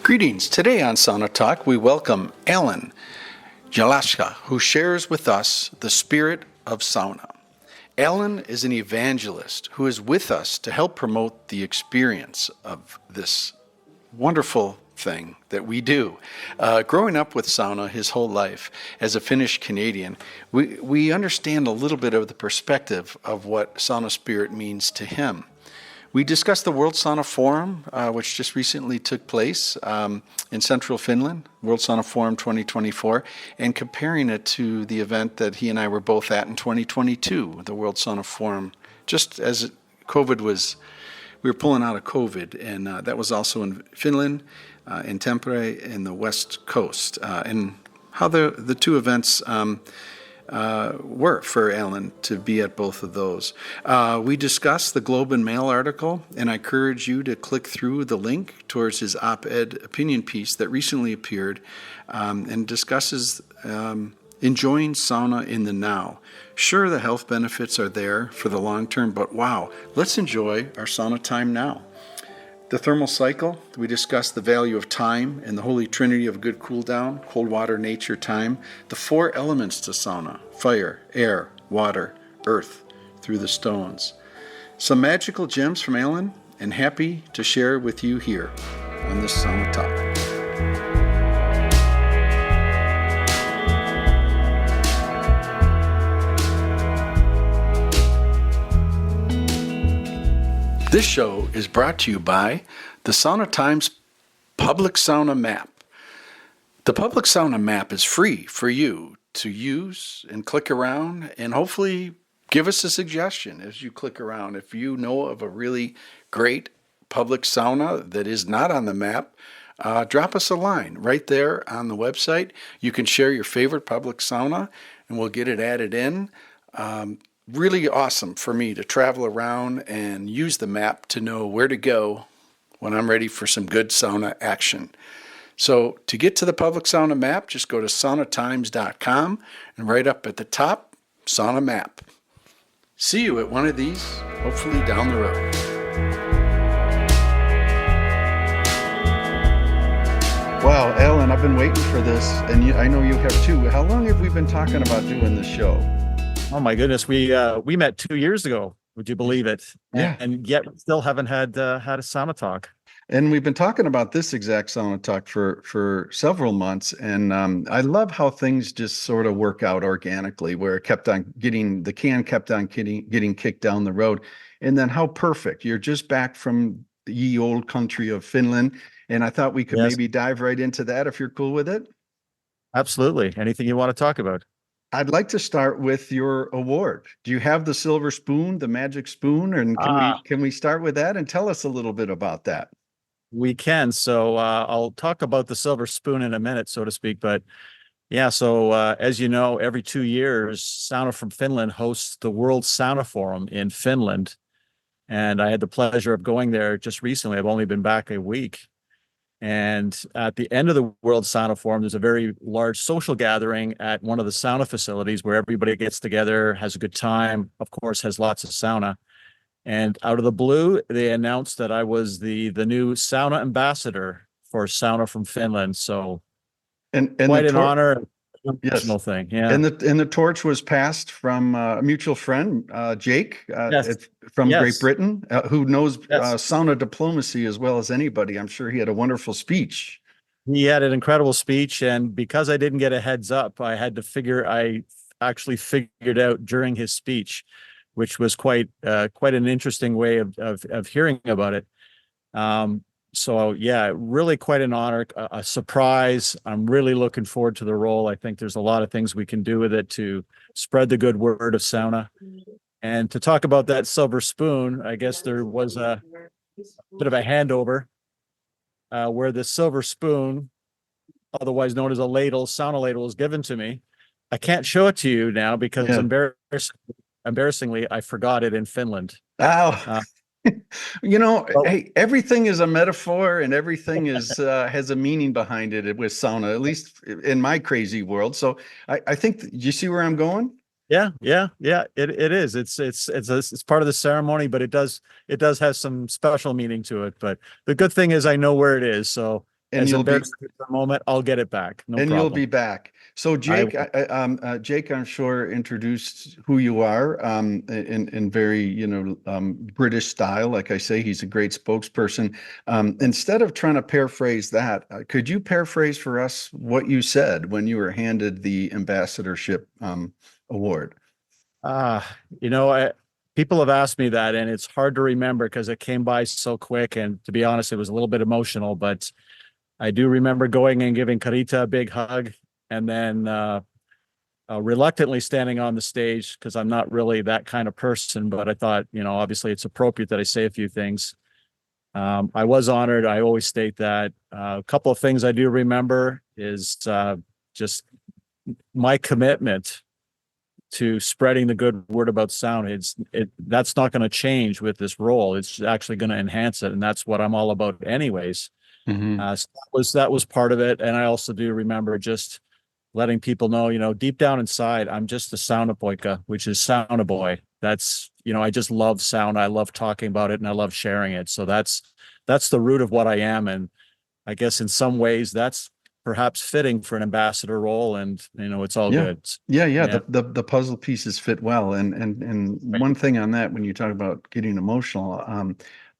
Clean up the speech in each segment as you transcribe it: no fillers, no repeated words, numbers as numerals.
Greetings. Today on Sauna Talk, we welcome Alan Jalasjja, who shares with us the Spirit of Sauna. Alan is an evangelist who is with us to help promote the experience of this wonderful thing that we do. Growing up with sauna his whole life as a Finnish Canadian, we understand a little bit of the perspective of what sauna spirit means to him. We discussed the World Sauna Forum, which just recently took place in central Finland, World Sauna Forum 2024, and comparing it to the event that he and I were both at in 2022, the World Sauna Forum, just as COVID was, we were pulling out of COVID, and that was also in Finland, in Tampere, in the West Coast, and how the two events were for Alan to be at both of those. We discussed the Globe and Mail article, and I encourage you to click through the link towards his op-ed opinion piece that recently appeared and discusses enjoying sauna in the now. Sure, the health benefits are there for the long term, but wow, let's enjoy our sauna time now. The thermal cycle, we discussed the value of time and the holy trinity of good cool down, cold water, nature, time. The four elements to sauna: fire, air, water, earth, through the stones. Some magical gems from Alan, and happy to share with you here on this Sauna Talk. This show is brought to you by the Sauna Times Public Sauna Map. The Public Sauna Map is free for you to use and click around, and hopefully give us a suggestion as you click around. If you know of a really great public sauna that is not on the map, drop us a line right there on the website. You can share your favorite public sauna, and we'll get it added in. Really awesome for me to travel around and use the map to know where to go when I'm ready for some good sauna action. So to get to the public sauna map, just go to saunatimes.com and right up at the top, sauna map. See you at one of these, hopefully down the road. Wow, Alan, I've been waiting for this, and I know you have too. How long have we been talking about doing this show? Oh my goodness, we met 2 years ago. Would you believe it? Yeah. And yet we still haven't had a sauna talk. And we've been talking about this exact sauna talk for several months, and I love how things just sort of work out organically, where it kept on getting kicked down the road, and then how perfect. You're just back from the ye old country of Finland, and I thought we could maybe dive right into that if you're cool with it. Absolutely. Anything you want to talk about? I'd like to start with your award. Do you have the silver spoon, the magic spoon, and can we start with that and tell us a little bit about that? We can. So I'll talk about the silver spoon in a minute, so to speak. But yeah, so as you know, every 2 years, Sauna from Finland hosts the World Sauna Forum in Finland. And I had the pleasure of going there just recently. I've only been back a week. And at the end of the World Sauna Forum, there's a very large social gathering at one of the sauna facilities where everybody gets together, has a good time, of course, has lots of sauna. And out of the blue, they announced that I was the new sauna ambassador for Sauna from Finland. So and quite an honor. Yes. Thing, yeah. And the torch was passed from a mutual friend, Jake, from Great Britain, who knows sauna diplomacy as well as anybody. I'm sure he had a wonderful speech. He had an incredible speech, and because I didn't get a heads up, I actually figured out during his speech, which was quite an interesting way of hearing about it. So yeah, really quite an honor, a surprise. I'm really looking forward to the role. I think there's a lot of things we can do with it to spread the good word of sauna. And to talk about that silver spoon, I guess there was a bit of a handover where the silver spoon, otherwise known as a ladle, sauna ladle, is given to me. I can't show it to you now because embarrassingly, I forgot it in Finland. Oh. Hey, everything is a metaphor, and everything is has a meaning behind it with sauna, at least in my crazy world. So I think, you see where I'm going? Yeah. It is. It's part of the ceremony, but it does have some special meaning to it. But the good thing is I know where it is. So and as you'll be embarrassing as the moment, I'll get it back. No and you'll problem. be back. So I Jake, will. Jake, I'm sure introduced who you are in very British style. Like I say, he's a great spokesperson. Instead of trying to paraphrase that, could you paraphrase for us what you said when you were handed the ambassadorship award? You know, people have asked me that, and it's hard to remember because it came by so quick. And to be honest, it was a little bit emotional, but I do remember going and giving Carita a big hug, and then reluctantly standing on the stage because I'm not really that kind of person. But I thought, obviously it's appropriate that I say a few things. I was honored. I always state that. A couple of things I do remember is just my commitment to spreading the good word about sound. That's not going to change with this role. It's actually going to enhance it, and that's what I'm all about, anyways. Hmm. So that was part of it, and I also do remember just letting people know, deep down inside, I'm just a sauna poika, which is sauna boy. That's I just love sound. I love talking about it, and I love sharing it. So that's the root of what I am, and I guess in some ways that's perhaps fitting for an ambassador role, and it's all Yeah. good. Yeah. Yeah. The puzzle pieces fit well. And one thing on that, when you talk about getting emotional,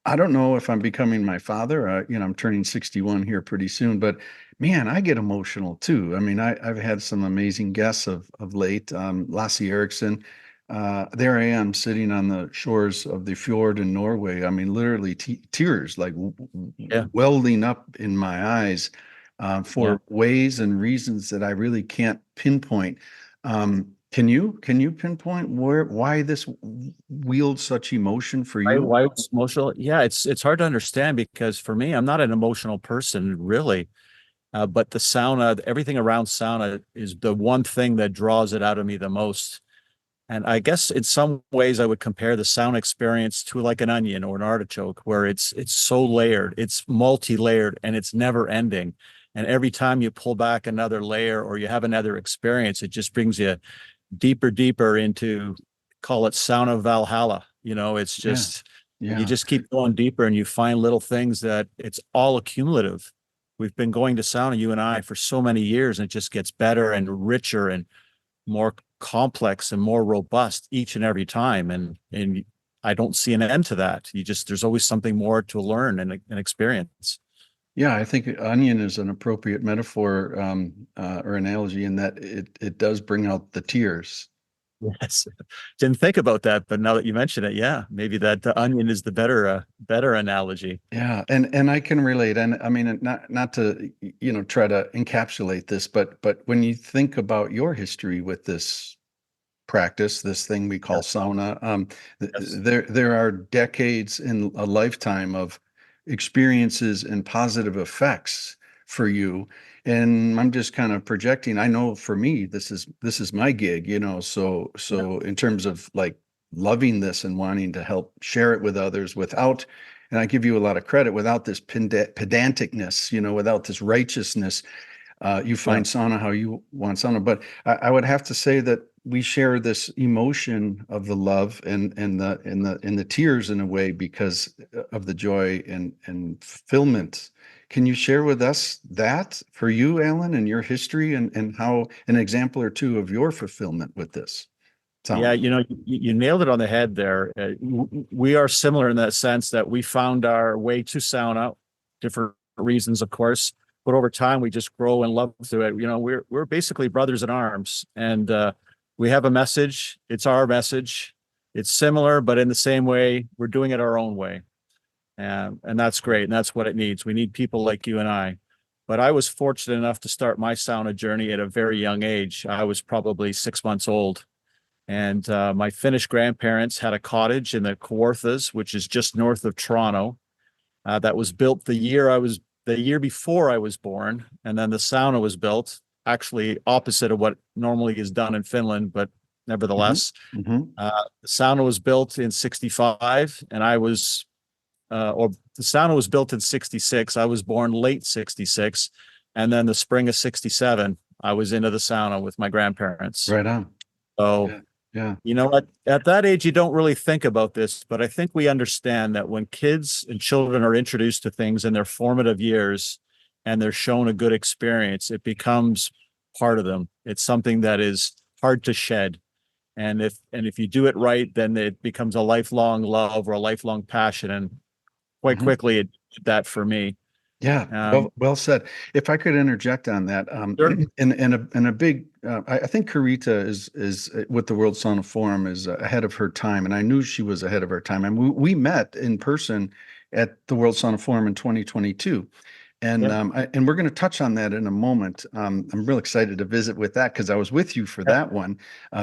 I don't know if I'm becoming my father. I'm turning 61 here pretty soon, but man, I get emotional too. I mean, I've had some amazing guests of late. Lasse Eriksson. There I am sitting on the shores of the fjord in Norway. I mean, literally tears like Yeah. welding up in my eyes Yeah. for ways and reasons that I really can't pinpoint. Can you pinpoint why this wields such emotion for you? Why it's emotional? Yeah, it's hard to understand because for me, I'm not an emotional person really. But the sauna, everything around sauna is the one thing that draws it out of me the most. And I guess in some ways I would compare the sauna experience to like an onion or an artichoke, where it's so layered, it's multi-layered, and it's never ending. And every time you pull back another layer or you have another experience, it just brings you deeper, deeper into, call it sauna Valhalla. It's Yeah, just, you yeah, just keep going deeper and you find little things that it's all accumulative. We've been going to sauna, you and I, for so many years, and it just gets better and richer and more complex and more robust each and every time. And I don't see an end to that. There's always something more to learn and experience. yeah. I think onion is an appropriate metaphor or analogy in that it does bring out the tears. Yes. Didn't think about that, but now that you mention it, yeah, maybe that the onion is the better analogy. Yeah, and I can relate. And I mean, not to try to encapsulate this, but when you think about your history with this practice, this thing we call Yes. sauna, Yes. there are decades in a lifetime of experiences and positive effects for you. And I'm just kind of projecting. I know for me, this is my gig, Yeah. so in terms of like loving this and wanting to help share it with others without, and I give you a lot of credit, without this pedanticness, without this righteousness, you Yeah. find sauna how you want sauna. But I would have to say that we share this emotion of the love and the tears in a way because of the joy and fulfillment. Can you share with us that for you, Alan, and your history and how an example or two of your fulfillment with this Yeah, sauna? you nailed it on the head there. We are similar in that sense that we found our way to sauna, different reasons, of course, but over time we just grow and love through it. We're basically brothers in arms, and we have a message. It's our message. It's similar, but in the same way, we're doing it our own way, and that's great, and that's what it needs. We need people like you and I. But I was fortunate enough to start my sauna journey at a very young age. I was probably 6 months old, and my Finnish grandparents had a cottage in the Kawarthas, which is just north of Toronto. That was built the year before I was born, and then the sauna was built actually opposite of what normally is done in Finland, but Hmm. nevertheless, Hmm. the sauna was built in '65, and or the sauna was built in '66. I was born late '66, and then the spring of '67, I was into the sauna with my grandparents. Right on. So Yeah. Yeah. at that age, you don't really think about this, but I think we understand that when kids and children are introduced to things in their formative years, and they're shown a good experience, it becomes part of them. It's something that is hard to shed. And if you do it right, then it becomes a lifelong love or a lifelong passion. And quite Mhm. quickly, it did that for me. Yeah, Um, well said. If I could interject on that, sure. in a big, I think Karita is with the World Sauna Forum is ahead of her time, and I knew she was ahead of her time. And we met in person at the World Sauna Forum in 2022, and Yeah. and we're going to touch on that in a moment. I'm real excited to visit with that because I was with you for Yeah. that one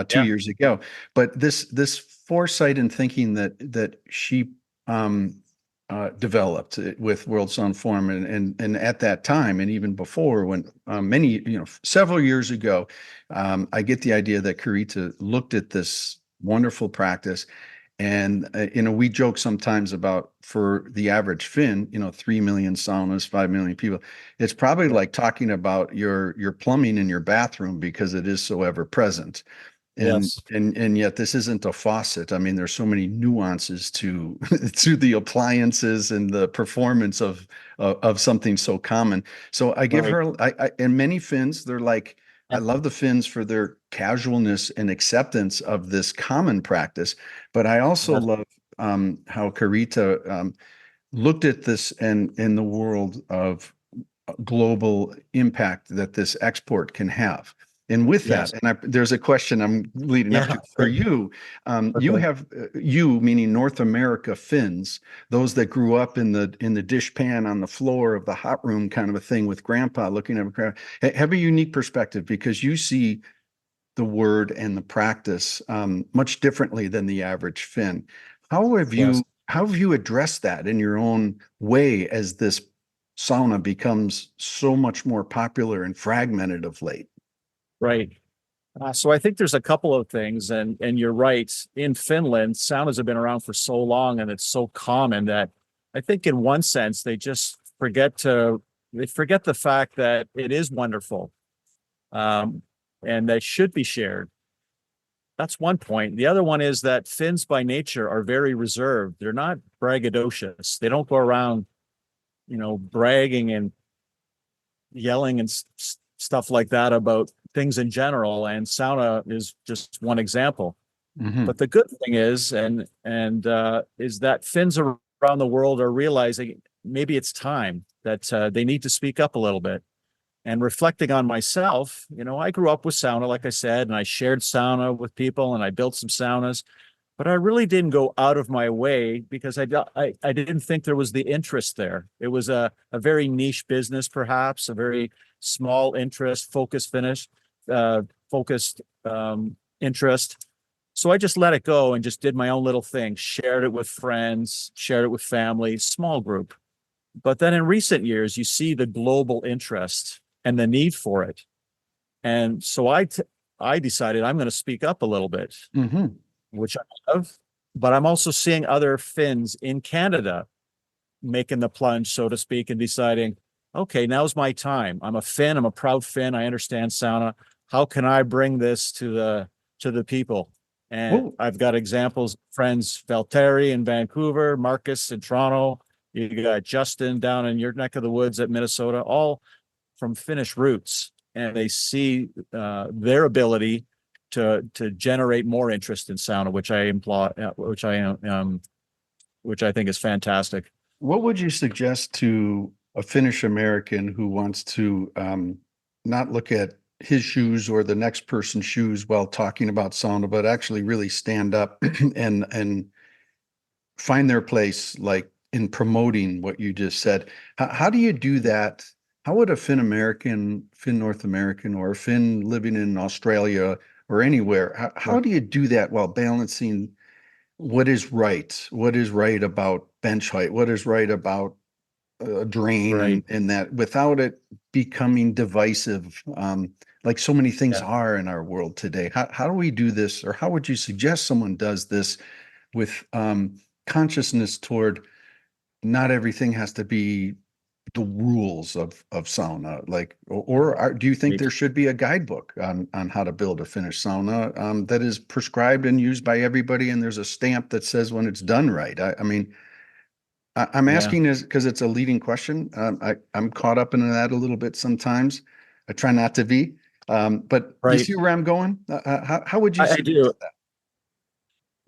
2 Yeah. years ago. But this foresight and thinking that she developed with World Sun Forum, and at that time, and even before, when many several years ago, I get the idea that Karita looked at this wonderful practice. And we joke sometimes about, for the average Finn, 3 million saunas, 5 million people. It's probably Yeah. like talking about your plumbing in your bathroom because it is so ever present. And Yes. and yet this isn't a faucet. I mean, there's so many nuances to to the appliances and the performance of something so common. So I give Right. her, and many Finns, they're like, I Yeah. love the Finns for their casualness and acceptance of this common practice, but I also Yes. love how Karita looked at this and in the world of global impact that this export can have. And with that, Yes. and there's a question I'm leading up Yeah. to for you. You Okay. have you, meaning North America Finns, those that grew up in the dish pan on the floor of the hot room kind of a thing with grandpa looking at a crowd, have a unique perspective because you see the word and the practice much differently than the average Finn. How have Yes. you how have you addressed that in your own way as this sauna becomes so much more popular and fragmented of late? Right. So I think there's a couple of things, and you're right. In Finland, saunas have been around for so long, and it's so common that I think, in one sense, they forget the fact that it is wonderful, um, and that should be shared. That's one point. The other one is that Finns, by nature, are very reserved. They're not braggadocious. They don't go around, bragging and yelling and stuff like that about things in general. And sauna is just one example. Hmm. But the good thing is, is that Finns around the world are realizing maybe it's time that they need to speak up a little bit. And reflecting on myself, I grew up with sauna, like I said, and I shared sauna with people, and I built some saunas. But I really didn't go out of my way because I didn't think there was the interest there. It was a very niche business, perhaps a very small interest, focused interest. So I just let it go and just did my own little thing, shared it with friends, shared it with family, small group. But then in recent years, you see the global interest and the need for it. And so I decided I'm going to speak up a little bit, Hmm. which I have. But I'm also seeing other Finns in Canada making the plunge, so to speak, and deciding, okay, now's my time. I'm a Finn. I'm a proud Finn. I understand sauna. How can I bring this to the people? And Well, I've got examples, friends, Valtteri in Vancouver, Marcus in Toronto. You got Justin down in your neck of the woods at Minnesota, all from Finnish roots, and they see their ability to generate more interest in sauna, which I think is fantastic. what would you suggest to a Finnish American who wants to not look at his shoes or the next person's shoes while talking about sauna, but actually really stand up and find their place, like in promoting what you just said? How do you do that? How would a Finn American, Finn North American, or a Finn living in Australia or anywhere, how Sure. do you do that while balancing what is right? What is right about bench height? What is right about drain Right. and that without it becoming divisive, like so many things Yeah. are in our world today? How do we do this, or how would you suggest someone does this with consciousness toward not everything has to be the rules of sauna, like, do you think Right. there should be a guidebook on how to build a Finnish sauna that is prescribed and used by everybody, and there's a stamp that says when it's done right? I mean, I'm Yeah, asking is because it's a leading question. I'm caught up in that a little bit sometimes. I try not to be. But you right. see where I'm going? How would you I say do. that?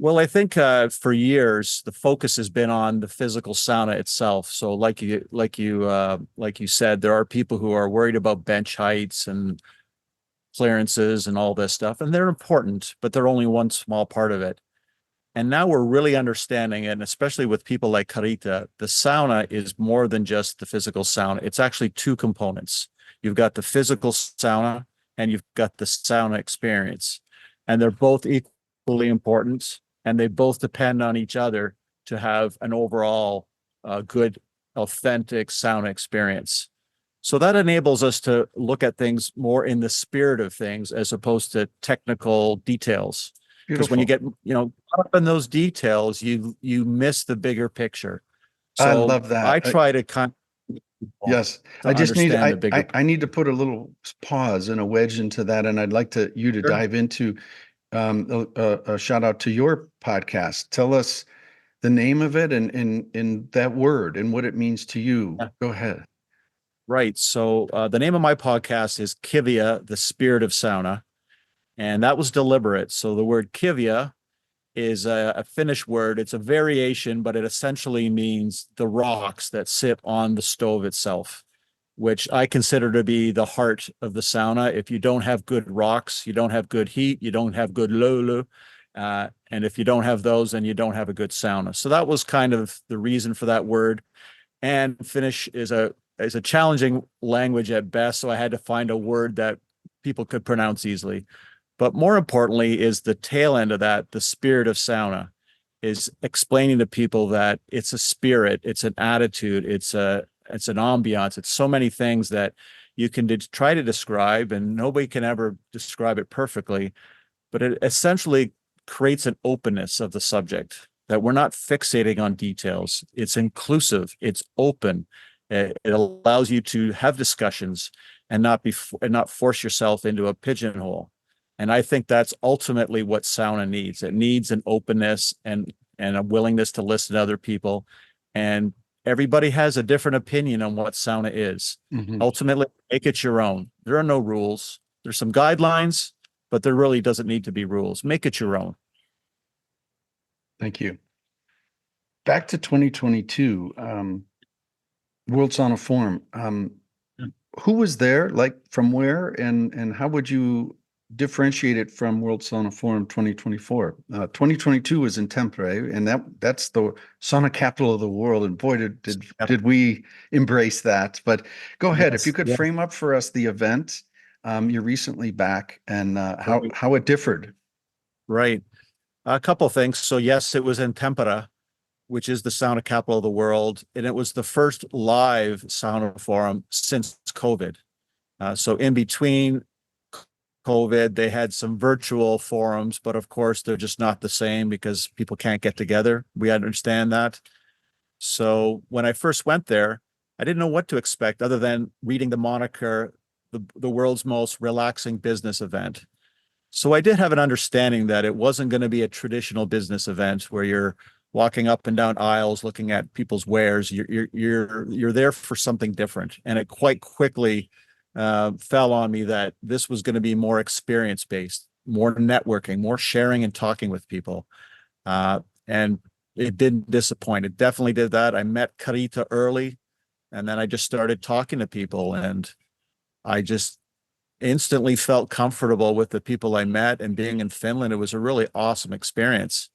Well, I think for years the focus has been on the physical sauna itself. So, like you said, there are people who are worried about bench heights and clearances and all this stuff, and they're important, but they're only one small part of it. And now we're really understanding it, and especially with people like Carita, the sauna is more than just the physical sauna. It's actually two components. You've got the physical sauna and you've got the sauna experience. And they're both equally important, and they both depend on each other to have an overall good, authentic sauna experience. So that enables us to look at things more in the spirit of things as opposed to technical details. Because when you Beautiful. get, caught up in those details, you miss the bigger picture. I So love that. I try to kind of people Yes, to I just need understand the bigger I need to put a little pause and a wedge into that, and I'd like to you to picture. dive into a shout out to your podcast. Tell us the name of it and in that word and what it means to you. Yeah, Go ahead. right. So the name of my podcast is Kivia, the Spirit of Sauna, and that was deliberate. So the word Kivia is a Finnish word. It's a variation, but it essentially means the rocks that sit on the stove itself, which I consider to be the heart of the sauna. If you don't have good rocks, you don't have good heat, you don't have good lulu. And if you don't have those, then you don't have a good sauna. So that was kind of the reason for that word. And Finnish is a challenging language at best, so I had to find a word that people could pronounce easily. But more importantly, is the tail end of that, the spirit of sauna, is explaining to people that it's a spirit, it's an attitude, it's an ambiance, it's so many things that you can try to describe, and nobody can ever describe it perfectly. But it essentially creates an openness of the subject that we're not fixating on details. It's inclusive, it's open. It allows you to have discussions and not force yourself into a pigeonhole. And I think that's ultimately what sauna needs. It needs an openness and a willingness to listen to other people. And everybody has a different opinion on what sauna is. Mhm. Ultimately, make it your own. There are no rules. There's some guidelines, but there really doesn't need to be rules. Make it your own. Thank you. Back to 2022, World Sauna Forum. Who was there? Like from where? And how would you differentiate it from World Sauna Forum 2024? 2022 was in Tampere, and that's the sauna capital of the world. And boy, did we embrace that. But go ahead, if you Yes. could Yeah. frame up for us the event. You're recently back, and Right. how it differed. Right. A couple things. So yes, it was in Tempera, which is the sauna capital of the world, and it was the first live sauna forum since COVID. So in between COVID, they had some virtual forums, but of course they're just not the same because people can't get together. We understand that. So when I first went there, I didn't know what to expect other than reading the moniker, the world's most relaxing business event. So I did have an understanding that it wasn't going to be a traditional business event where you're walking up and down aisles looking at people's wares. You're there for something different, and it quite quickly fell on me that this was going to be more experience based, more networking, more sharing and talking with people. And it didn't disappoint. It definitely did that. I met Carita early, and then I just started talking to people, and I just instantly felt comfortable with the people I met. And being in Finland, it was a really awesome experience.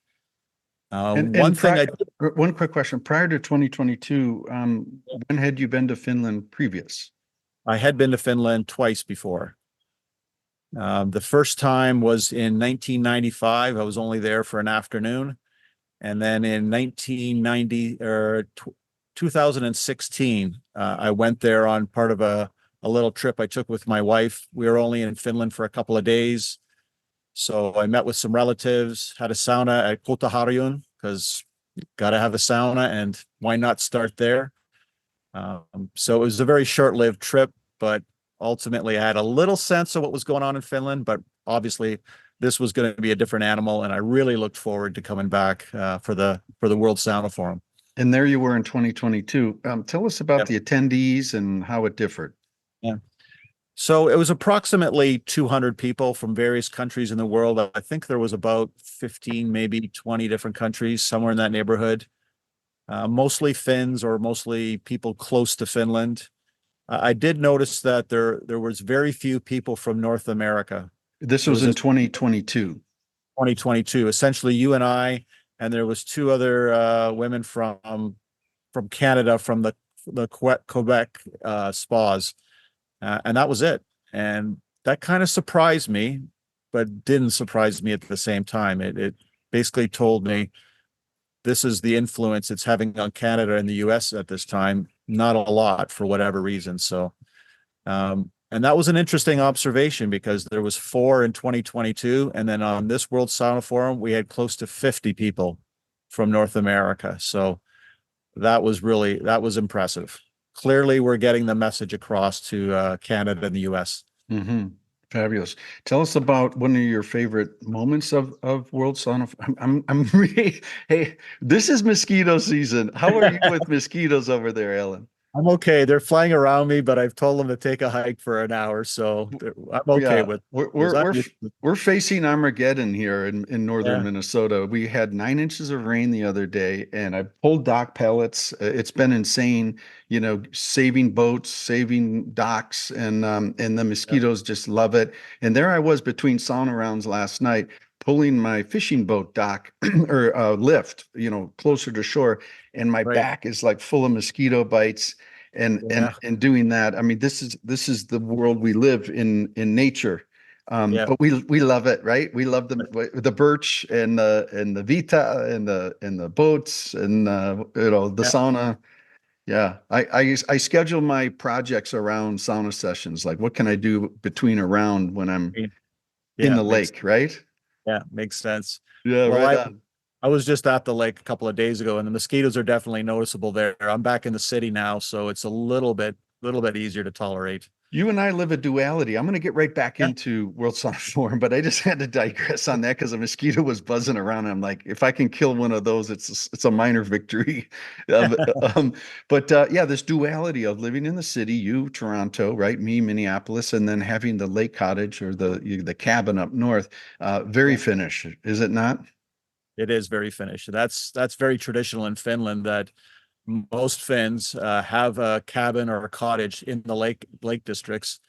One And thing one quick question. Prior to 2022, when had you been to Finland previous? I had been to Finland twice before. The first time was in 1995. I was only there for an afternoon. And then in 1990 or 2016, I went there on part of a little trip I took with my wife. We were only in Finland for a couple of days. So I met with some relatives, had a sauna at Kotaharjun because got to have a sauna, and why not start there? So it was a very short-lived trip, but ultimately I had a little sense of what was going on in Finland, but obviously this was going to be a different animal, and I really looked forward to coming back for the World Sauna Forum. And there you were in 2022. Tell us about Yep. the attendees and how it differed. Yeah. So it was approximately 200 people from various countries in the world. I think there was about 15, maybe 20 different countries, somewhere in that neighborhood. Mostly Finns or mostly people close to Finland. I did notice that there was very few people from North America. This It was was in just 2022. 2022. Essentially, you and I, and there was two other women from Canada, from the Quebec spas, and that was it. And that kind of surprised me, but didn't surprise me at the same time. It basically told me this is the influence it's having on Canada and the US at this time. Not a lot for whatever reason. So, and that was an interesting observation because there was 4 in 2022. And then on this World Sauna Forum, we had close to 50 people from North America. So that was impressive. Clearly, we're getting the message across to Canada and the US. Mm-hmm. Fabulous. Tell us about one of your favorite moments of World Sauna. I'm really, hey, this is mosquito season. How are you with mosquitoes over there, Alan? I'm okay. They're flying around me, but I've told them to take a hike for an hour, so I'm okay Yeah, with we're those. we're we're we're facing Armageddon here in northern Yeah, Minnesota. We had 9 inches of rain the other day, and I pulled dock pellets. It's been insane, saving boats, saving docks, and the yeah, mosquitoes just love it. And there I was between sauna rounds last night, pulling my fishing boat dock or lift, closer to shore, and my right. back is like full of mosquito bites and and Yeah, and doing that. I mean, this is the world we live in nature. yeah, But we love it, right? We love the birch and the vita and the boats and the yeah, sauna. Yeah, I schedule my projects around sauna sessions. Like, what can I do between around when I'm in yeah. the Makes lake, right? makes sense. Yeah, Well, right I on. I was just at the lake a couple of days ago, and the mosquitoes are definitely noticeable there. I'm back in the city now, so it's a little bit easier to tolerate. You and I live a duality. I'm going to get right back Yeah. into World Sauna Forum, but I just had to digress on that because a mosquito was buzzing around. I'm like, if I can kill one of those, it's a minor victory. Um, but yeah, this duality of living in the city, you Toronto, right? Me, Minneapolis, and then having the lake cottage or the cabin up north. Very Yeah. Finnish, is it not? It is very Finnish. That's very traditional in Finland that most Finns have a cabin or a cottage in the lake districts,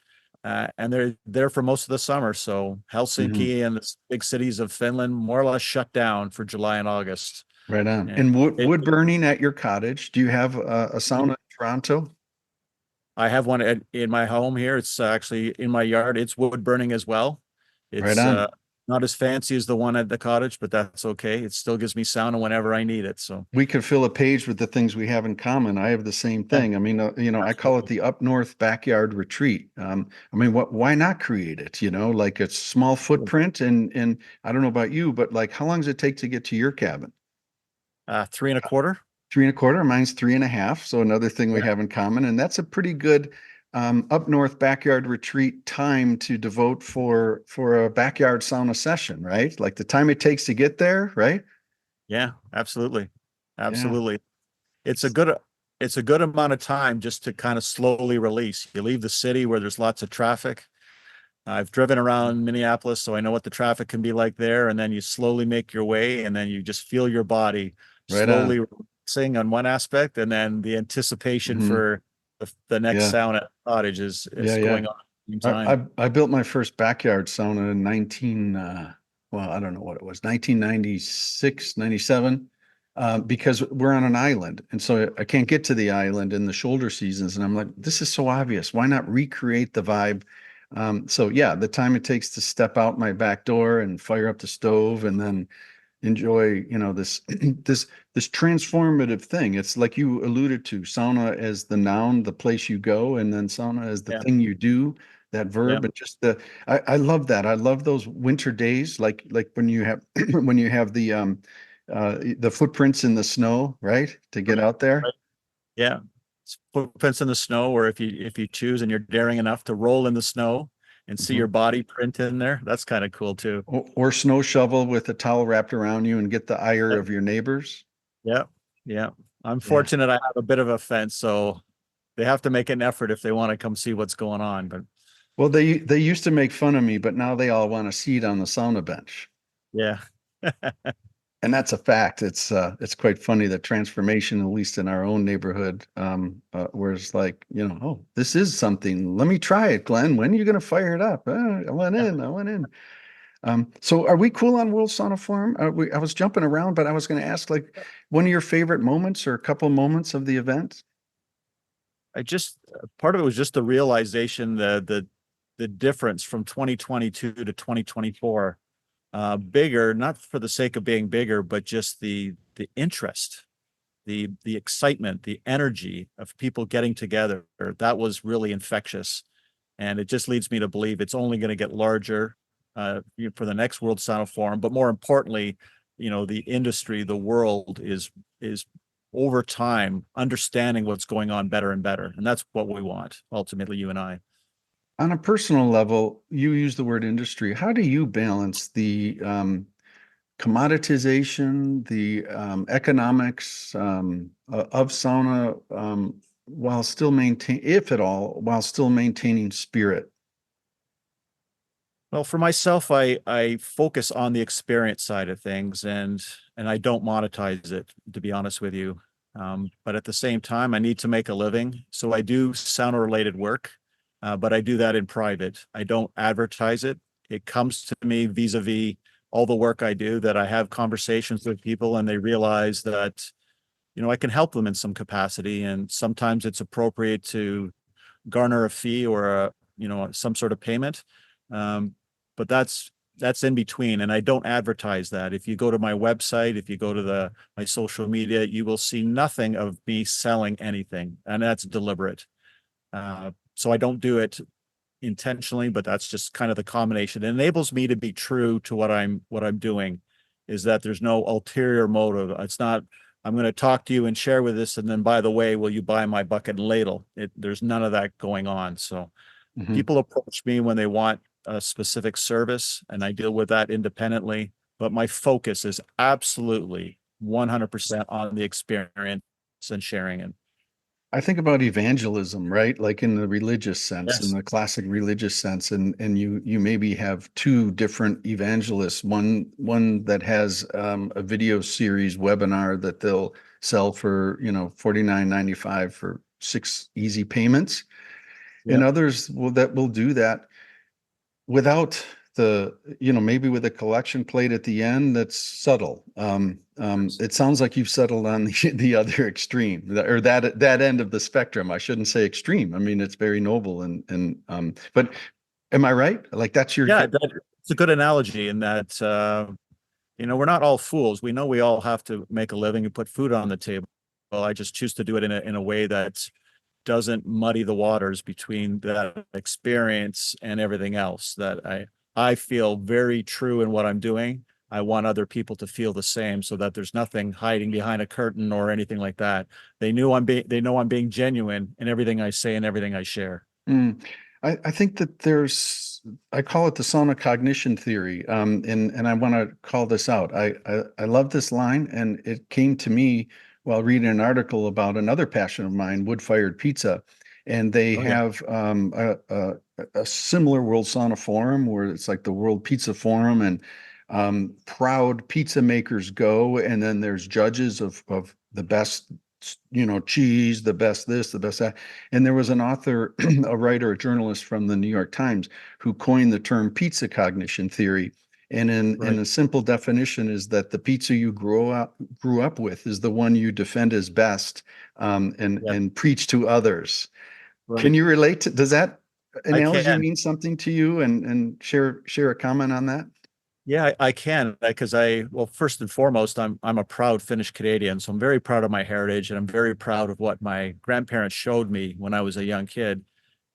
and they're there for most of the summer. So Hmm. Helsinki and the big cities of Finland more or less shut down for July and August. Right on. And And it, wood burning at your cottage. Do you have a sauna in Toronto? I have one in my home here. It's actually in my yard. It's wood burning as well. Right It's on. not as fancy as the one at the cottage, but that's okay. It still gives me sauna whenever I need it. So We could fill a page with the things we have in common. I have the same yeah, thing. I mean, I call it absolutely. the up north backyard retreat. I mean, why not create it? Like a small footprint, and I don't know about you, but like, how long does it take to get to your cabin? 3.25. 3.25. Mine's 3.5. So another thing we have in common, and that's a pretty good up north backyard retreat time to devote for a backyard sauna session, right? Like the time it takes to get there, right? Yeah, absolutely. Yeah. Absolutely. It's a good it's a good amount of time just to kind of slowly release. You leave the city where there's lots of traffic. I've driven around Minneapolis, so I know what the traffic can be like there. And then you slowly make your way, and then you just feel your body Right slowly on. relaxing on one aspect, and then the anticipation Hmm. for the next Yeah. sauna cottage is Yeah. is Yeah. going on at the same I, time. I I built my first backyard sauna in well, I don't know what it was, 1996, 97, because we're on an island. And so I can't get to the island in the shoulder seasons. And I'm like, this is so obvious. Why not recreate the vibe? So yeah, the time it takes to step out my back door and fire up the stove and then enjoy, this this transformative thing. It's like you alluded to, sauna as the noun, the place you go, and then sauna as the Yeah, thing you do, that yeah, verb. And just I love that. I love those winter days, like when you have when you have the footprints in the snow, right? To get right, out there. right. Yeah. Footprints in the snow, or if you choose and you're daring enough to roll in the snow and see your Mhm. body print in there, that's kind of cool too. Or snow shovel with a towel wrapped around you and get the ire Yeah, of your neighbors. yeah, yeah. I'm Yeah. fortunate I have a bit of a fence, so they have to make an effort if they want to come see what's going on. But Well, they used to make fun of me, but now they all want a seat on the sauna bench. yeah. And that's a fact. It's quite funny the transformation, at least in our own neighborhood, where it's like, oh, this is something. Let me try it, Glenn. When are you going to fire it up? I went in. I went in. So are we cool on World Sauna Forum? I was jumping around, but I was going to ask, like, one of your favorite moments or a couple moments of the event? I just part of it was just the realization the difference from 2022 to 2024. Bigger, not for the sake of being bigger, but just the interest, the excitement, the energy of people getting together. That was really infectious, and it just leads me to believe it's only going to get larger for the next World Sauna Forum. But more importantly, the industry, the world is over time understanding what's going on better and better, and that's what we want ultimately, you and I. On a personal level, you use the word industry. How do you balance the commoditization, the economics of sauna, while still maintain, if at all, while still maintaining spirit? Well, for myself, I focus on the experience side of things, and I don't monetize it, to be honest with you. But at the same time, I need to make a living, so I do sauna related work, but I do that in private. I don't advertise it. It comes to me vis-a-vis all the work I do, that I have conversations with people and they realize that I can help them in some capacity, and sometimes it's appropriate to garner a fee or some sort of payment. Um, but that's in between, and I don't advertise that. If you go to my website, if you go to my social media, you will see nothing of me selling anything, and that's deliberate. So I don't do it intentionally, but that's just kind of the combination. It enables me to be true to what I'm doing, is that there's no ulterior motive. It's not, I'm going to talk to you and share with this, and then, by the way, will you buy my bucket and ladle? There's none of that going on. So Mhm. people approach me when they want a specific service, and I deal with that independently. But my focus is absolutely 100% on the experience and sharing it. I think about evangelism, right? Like in the religious sense, in Yes. the classic religious sense, and you maybe have two different evangelists, one that has a video series webinar that they'll sell for, 49.95 for 6 easy payments, and Yeah. others will do that without maybe with a collection plate at the end that's subtle. It sounds like you've settled on the other extreme, or that end of the spectrum. I shouldn't say extreme. I mean, it's very noble, but am I right? Like that's your. Yeah, it's a good analogy in that we're not all fools. We know we all have to make a living and put food on the table. Well, I just choose to do it in a way that doesn't muddy the waters between that experience and everything else. That I feel very true in what I'm doing. I want other people to feel the same, so that there's nothing hiding behind a curtain or anything like that. They know I'm being genuine in everything I say and everything I share. Mm. I think that I call it the sauna cognition theory. And I want to call this out. I love this line, and it came to me while reading an article about another passion of mine, wood-fired pizza. And they Oh yeah. have a similar World Sauna Forum where it's like the World Pizza Forum, and proud pizza makers go, and then there's judges of the best, cheese, the best this, the best that. And there was an author, a writer, a journalist from the New York Times who coined the term pizza cognition theory. And in Right. a simple definition is that the pizza you grew up with is the one you defend as best, Yeah. and preach to others. Can Right. you relate does that I analogy can. mean something to you, and share a comment on that? Yeah, I can, because well, first and foremost, I'm a proud Finnish Canadian, so I'm very proud of my heritage, and I'm very proud of what my grandparents showed me when I was a young kid.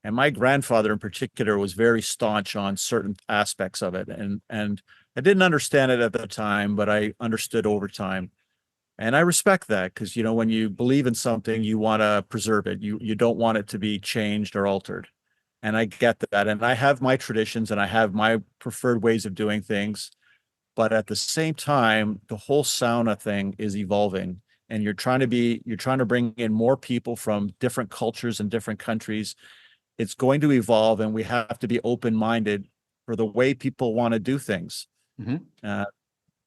And my grandfather in particular was very staunch on certain aspects of it, and I didn't understand it at the time, but I understood over time. And I respect that, because when you believe in something, you want to preserve it. You don't want it to be changed or altered. And I get that. And I have my traditions and I have my preferred ways of doing things. But at the same time, the whole sauna thing is evolving. and you're trying to bring in more people from different cultures and different countries, it's going to evolve, and we have to be open-minded for the way people want to do things. Mhm. Uh,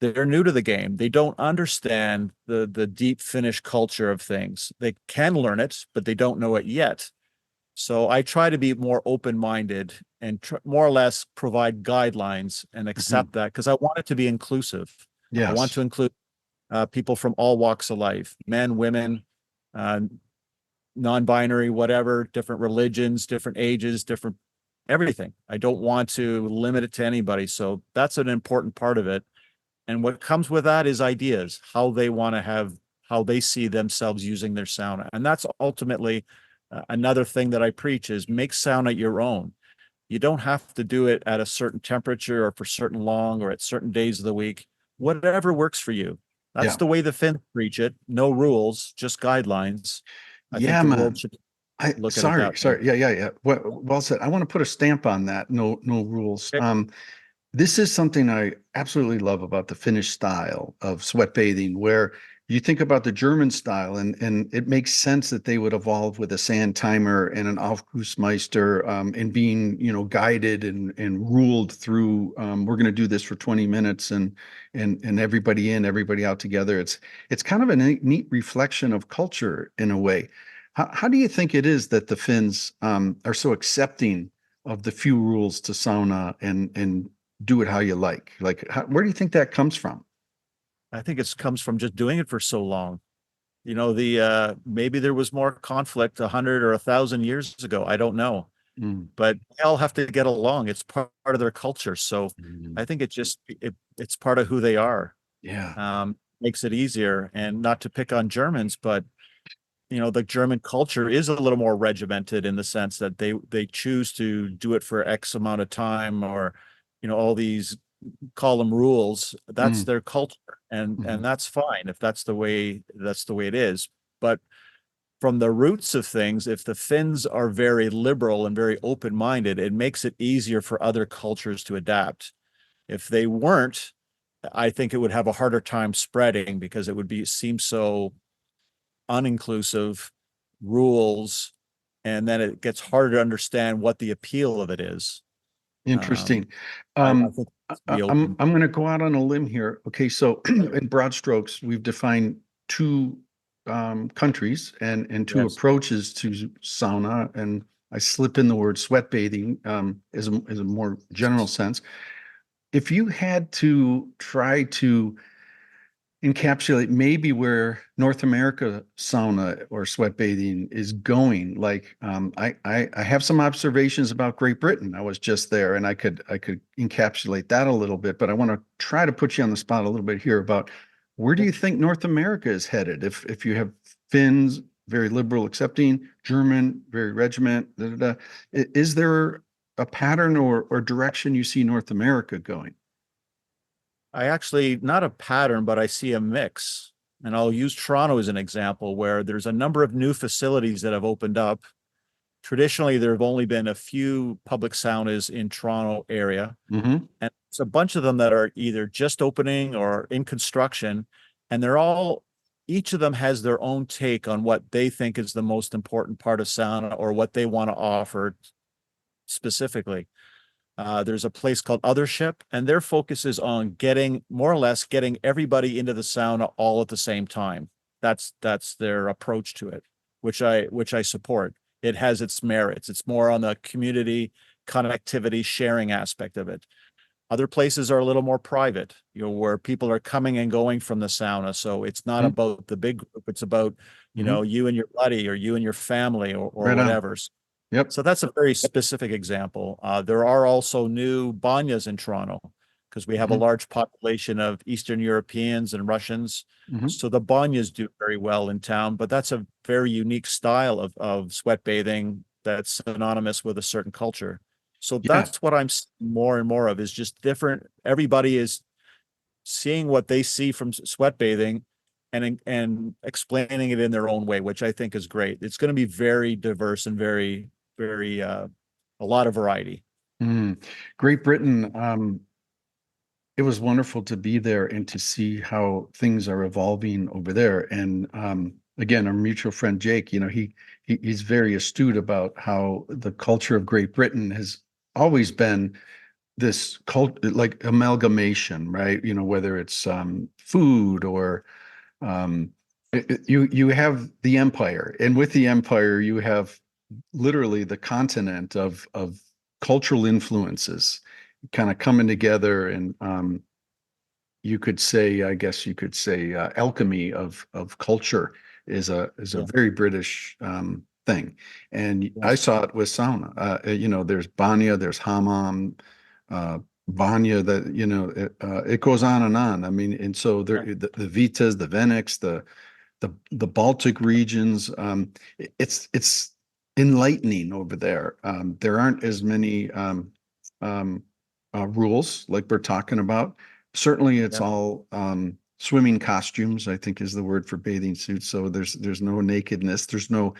they're new to the game. They don't understand the deep Finnish culture of things. They can learn it, but they don't know it yet. So I try to be more open-minded and more or less provide guidelines and Mhm. accept that, because I want it to be inclusive. I want Yes. to include people from all walks of life, men, women, uh, non-binary, whatever, different religions, different ages, different everything. I don't want to limit it to anybody. So that's an important part of it. And what comes with that is ideas, how they want to have, how they see themselves using their sauna. And that's ultimately another thing that I preach is make sauna your own. You don't have to do it at a certain temperature or for certain long or at certain days of the week, whatever works for you. That's Yeah. the way the Finns preach it. No rules, just guidelines. I think Yeah, the world man. should I look at it sorry, that way. sorry. Yeah. Well said. I want to put a stamp on that. No rules. Okay. This is something I absolutely love about the Finnish style of sweat bathing, where you think about the German style, and it makes sense that they would evolve with a sand timer and an Aufgussmeister, and being, guided and ruled through. We're going to do this for 20 minutes, and everybody in, everybody out together. It's kind of a neat reflection of culture in a way. How do you think it is that the Finns are so accepting of the few rules to sauna and do it how you like? Like, where do you think that comes from? I think it comes from just doing it for so long. The maybe there was more conflict 100 or 1,000 years ago. I don't know, Mm, but they all have to get along. It's part of their culture. So mm, I think it's part of who they are. yeah. Makes it easier. And not to pick on Germans, but the German culture is a little more regimented in the sense that they choose to do it for X amount of time, or all these call them rules. That's Mm, their culture, and mhm. that's fine if that's the way it is. But from the roots of things, if the Finns are very liberal and very open-minded, it makes it easier for other cultures to adapt. If they weren't, I think it would have a harder time spreading because it would seem so uninclusive, rules, and then it gets harder to understand what the appeal of it is. Um, Interesting. I Um, think it's to I, be I'm open. I'm going to go out on a limb here. Okay, so in broad strokes, we've defined two countries and two Yes. approaches to sauna, and I slip in the word sweat bathing as a more general sense. If you had to try to encapsulate maybe where North America sauna or sweat bathing is going. Like, I have some observations about Great Britain. I was just there, and I could encapsulate that a little bit, but I want to try to put you on the spot a little bit here about where do you think North America is headed? If you have Finns very liberal accepting, German very regiment, is there a pattern or direction you see North America going? I actually, not a pattern, but I see a mix. And I'll use Toronto as an example where there's a number of new facilities that have opened up. Traditionally, there have only been a few public saunas in Toronto area, Hmm. and it's a bunch of them that are either just opening or in construction, and each of them has their own take on what they think is the most important part of sauna or what they want to offer specifically. There's a place called Othership, and their focus is on getting more or less getting everybody into the sauna all at the same time. That's their approach to it, which I support. It has its merits. It's more on the community connectivity sharing aspect of it. Other places are a little more private, where people are coming and going from the sauna. So it's not about the big group. It's about, Hmm. you and your buddy or you and your family or Right on. whatever. Yep. So that's a very specific example. There are also new banyas in Toronto because we have a Hmm. large population of Eastern Europeans and Russians. Hmm. So the banyas do very well in town, but that's a very unique style of sweat bathing that's synonymous with a certain culture. So Yeah. that's what I'm seeing more and more of is just different. Everybody is seeing what they see from sweat bathing and explaining it in their own way, which I think is great. It's going to be very diverse and very a lot of variety. Mm. Great Britain. it was wonderful to be there and to see how things are evolving over there. And again, our mutual friend Jake, he's very astute about how the culture of Great Britain has always been this cult like amalgamation, right? Whether it's food or you have the empire, and with the empire, you have literally the continent of cultural influences kind of coming together, and you could say, I guess you could say, alchemy of culture is a Yeah. very British thing. And Yeah. I saw it with sauna. There's banya, there's hammam, banya. That it goes on and on. I mean, and so there, Yeah. the Vitas, the Veniks, the Baltic regions. It's enlightening over there. There aren't as many um, rules like we're talking about. Certainly, it's Yeah. all swimming costumes, I think is the word for bathing suits. So there's no nakedness. There's no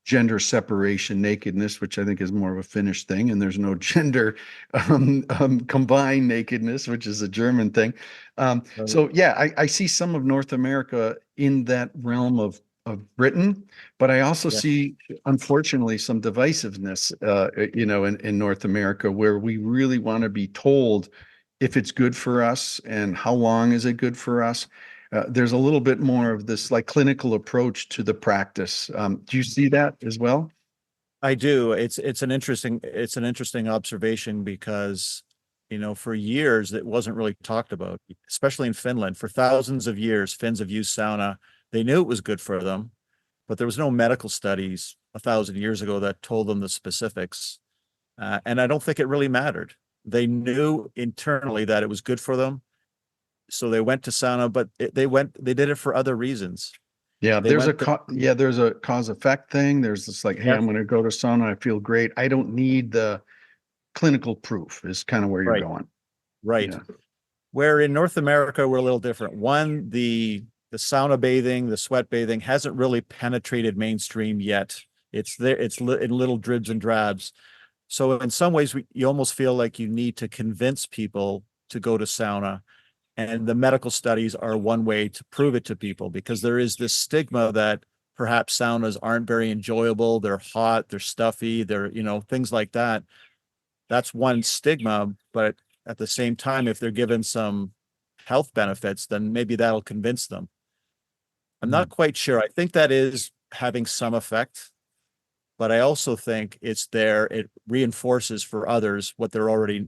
gender separation nakedness, which I think is more of a Finnish thing, and there's no gender combined nakedness, which is a German thing. Right. So yeah, I see some of North America in that realm of Britain, but I also Yeah. see, unfortunately, some divisiveness, in North America, where we really want to be told if it's good for us and how long is it good for us. There's a little bit more of this like clinical approach to the practice. Do you see that as well? I do. It's an interesting observation because, for years it wasn't really talked about, especially in Finland. For thousands of years, Finns have used sauna. They knew it was good for them, but there was no medical studies 1,000 years ago that told them the specifics. And I don't think it really mattered. They knew internally that it was good for them, so they went to sauna, but they did it for other reasons. Yeah, They went there. there's a cause effect thing. There's this like, hey, Yeah, I'm going to go to sauna. I feel great. I don't need the clinical proof is kind of where you're right, going. right. Yeah. Where in North America, we're a little different. One, the sauna bathing, the sweat bathing hasn't really penetrated mainstream yet. It's there, in little dribs and drabs. So in some ways, you almost feel like you need to convince people to go to sauna. And the medical studies are one way to prove it to people, because there is this stigma that perhaps saunas aren't very enjoyable. They're hot, they're stuffy, they're, things like that. That's one stigma. But at the same time, if they're given some health benefits, then maybe that'll convince them. I'm Mm. not quite sure. I think that is having some effect, but I also think it's there. It reinforces for others what they're already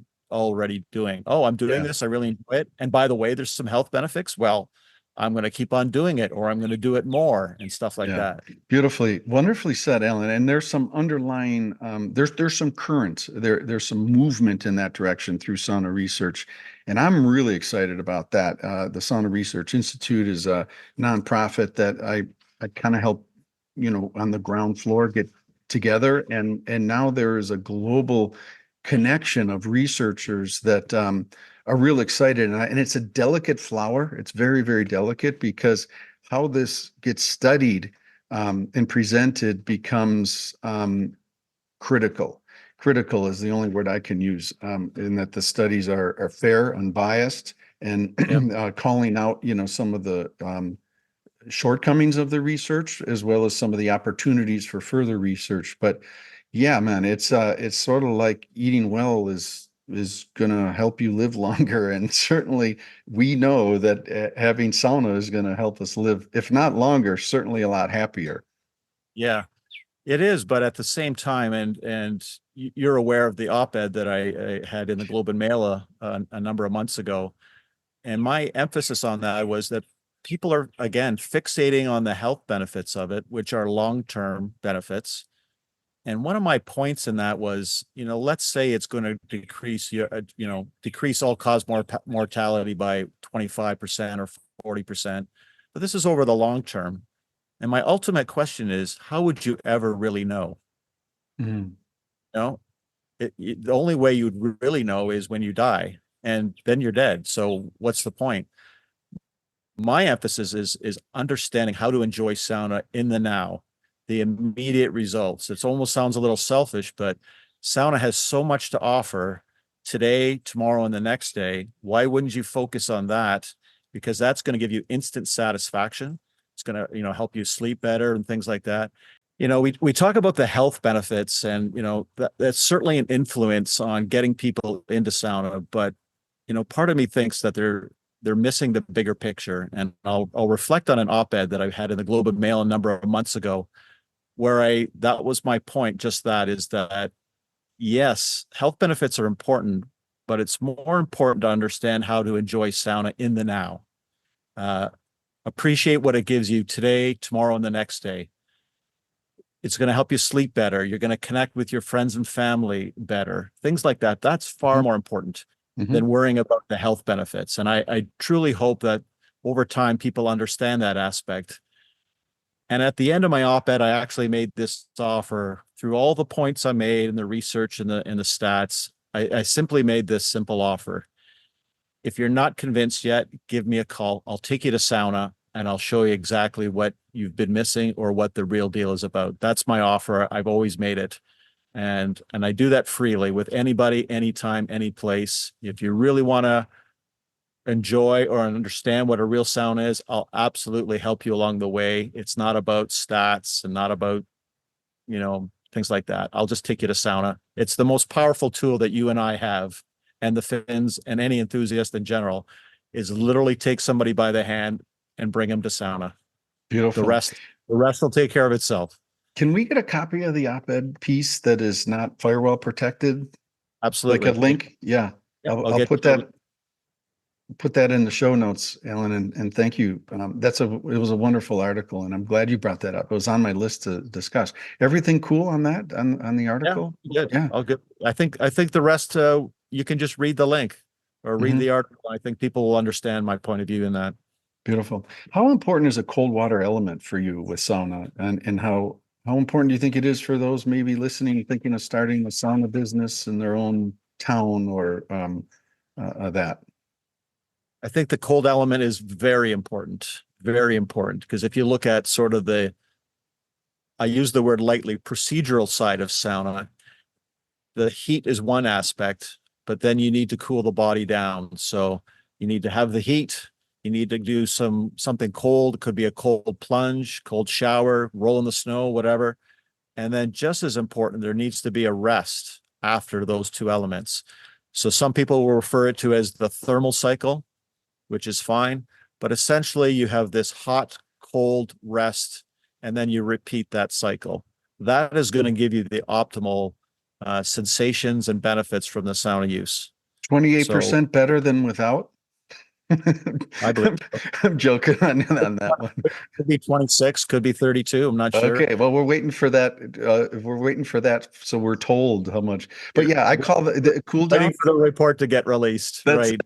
doing. Oh, I'm doing Yeah. this. I really enjoy it. And by the way, there's some health benefits. Well, I'm going to keep on doing it, or I'm going to do it more and stuff like Yeah. that. Beautifully, wonderfully said, Alan. And there's some underlying, there's some current, there's some movement in that direction through sauna research. And I'm really excited about that. The Sauna Research Institute is a nonprofit that I kind of help, on the ground floor get together. And now there is a global connection of researchers that are real excited. And it's a delicate flower. It's very, very delicate, because how this gets studied and presented becomes critical. Critical is the only word I can use, in that the studies are fair, unbiased, and Yeah. calling out, some of the shortcomings of the research, as well as some of the opportunities for further research. But yeah, man, it's sort of like eating well is gonna help you live longer, and certainly we know that having sauna is gonna help us live, if not longer, certainly a lot happier. Yeah, it is. But at the same time, and you're aware of the op-ed that I had in the Globe and Mail a number of months ago. And my emphasis on that was that people are, again, fixating on the health benefits of it, which are long-term benefits. And one of my points in that was, let's say it's going to decrease all cause mortality by 25% or 40%. But this is over the long term. And my ultimate question is, how would you ever really know? Mhm. You know, the only way you'd really know is when you die, and then you're dead. So what's the point? My emphasis is understanding how to enjoy sauna in the now, the immediate results. It almost sounds a little selfish, but sauna has so much to offer today, tomorrow, and the next day, why wouldn't you focus on that? Because that's going to give you instant satisfaction. It's going to, help you sleep better and things like that. We talk about the health benefits, and that's certainly an influence on getting people into sauna. But part of me thinks that they're missing the bigger picture. And I'll reflect on an op-ed that I had in the Globe and Mail a number of months ago, where that was my point. Just that is that yes, health benefits are important, but it's more important to understand how to enjoy sauna in the now. Appreciate what it gives you today, tomorrow, and the next day. It's going to help you sleep better. You're going to connect with your friends and family better. Things like that. That's far more important than worrying about the health benefits. And I truly hope that over time, people understand that aspect. And at the end of my op-ed, I actually made this offer through all the points I made and the research and the stats. I simply made this simple offer. If you're not convinced yet, give me a call. I'll take you to sauna and I'll show you exactly what you've been missing or what the real deal is about. That's my offer. I've always made it. And I do that freely with anybody, anytime, any place. If you really want to enjoy or understand what a real sauna is, I'll absolutely help you along the way. It's not about stats and not about, things like that. I'll just take you to sauna. It's the most powerful tool that you and I have, and the Finns and any enthusiast in general, is literally take somebody by the hand and bring them to sauna. Beautiful. The rest will take care of itself. Can we get a copy of the op-ed piece that is not firewall protected? Absolutely. Like a link? Yeah. I'll put that in the show notes, Alan, and thank you. It was a wonderful article, and I'm glad you brought that up. It was on my list to discuss. Everything cool on that, on the article? Yeah, good. Yeah. All good. I think the rest, you can just read the link or read the article. I think people will understand my point of view in that. Beautiful. How important is a cold water element for you with sauna, and how important do you think it is for those maybe listening, thinking of starting a sauna business in their own town or that? I think the cold element is very important, because if you look at sort of I use the word lightly, procedural side of sauna, the heat is one aspect, but then you need to cool the body down. So you need to have the heat. You need to do something cold. It could be a cold plunge, cold shower, roll in the snow, whatever. And then just as important, there needs to be a rest after those two elements. So some people will refer it to as the thermal cycle, which is fine. But essentially you have this hot, cold rest, and then you repeat that cycle. That is going to give you the optimal sensations and benefits from the sauna use. 28% better than without? I believe I'm joking on that one. Could be 26, could be 32. I'm not sure. Okay, well, we're waiting for that. So we're told how much. But yeah, I call the cool down. Waiting for the report to get released. Right.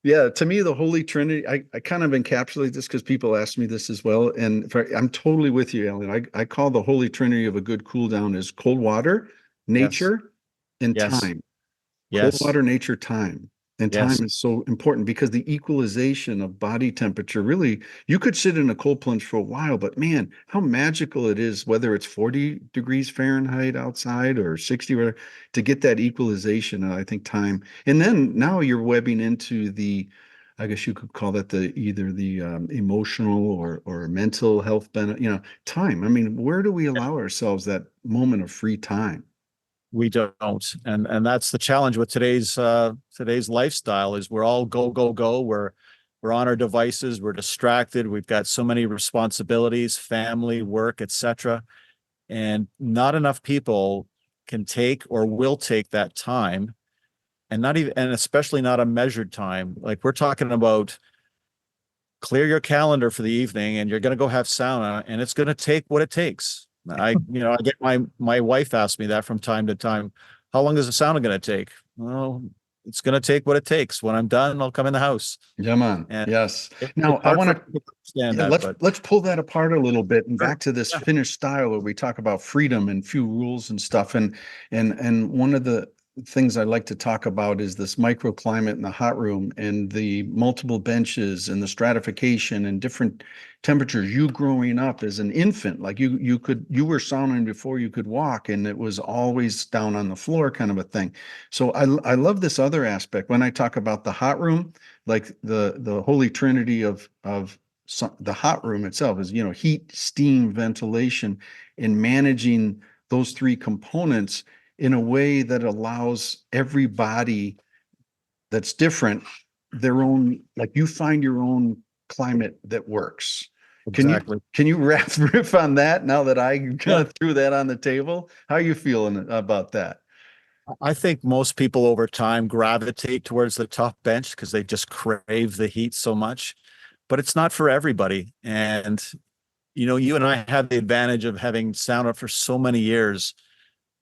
Yeah, to me, the Holy Trinity, I kind of encapsulate this because people ask me this as well. And I'm totally with you, Alan. I call the Holy Trinity of a good cool down is cold water, nature, and time. Cold water, nature, time. And time is so important because the equalization of body temperature, really, you could sit in a cold plunge for a while, but man, how magical it is, whether it's 40 degrees Fahrenheit outside or 60, whatever, to get that equalization. And I think time. And then now you're webbing into I guess you could call that either the emotional or mental health benefit, time. I mean, where do we allow ourselves that moment of free time? We don't, and that's the challenge with today's lifestyle. Is we're all go. We're on our devices. We're distracted. We've got so many responsibilities, family, work, etc., and not enough people can take or will take that time, and especially not a measured time. Like we're talking about, clear your calendar for the evening, and you're going to go have sauna, and it's going to take what it takes. I get my wife asks me that from time to time. How long is the sauna going to take? Well, it's going to take what it takes. When I'm done, I'll come in the house. Yeah, man. Yes. Now I want to let's pull that apart a little bit and back to this Finnish style where we talk about freedom and few rules and stuff. And one of the things I like to talk about is this microclimate in the hot room and the multiple benches and the stratification and different temperatures. You growing up as an infant, like you were sauning before you could walk, and it was always down on the floor kind of a thing. So I love this other aspect when I talk about the hot room, like the holy trinity of the hot room itself is, heat, steam, ventilation, and managing those three components in a way that allows everybody that's different their own, like you find your own climate that works. Can you Exactly. can you riff on that now that I kind Yeah. of threw that on the table? How are you feeling about that? I think most people over time gravitate towards the top bench because they just crave the heat so much, but it's not for everybody. And, you and I have the advantage of having sauna for so many years.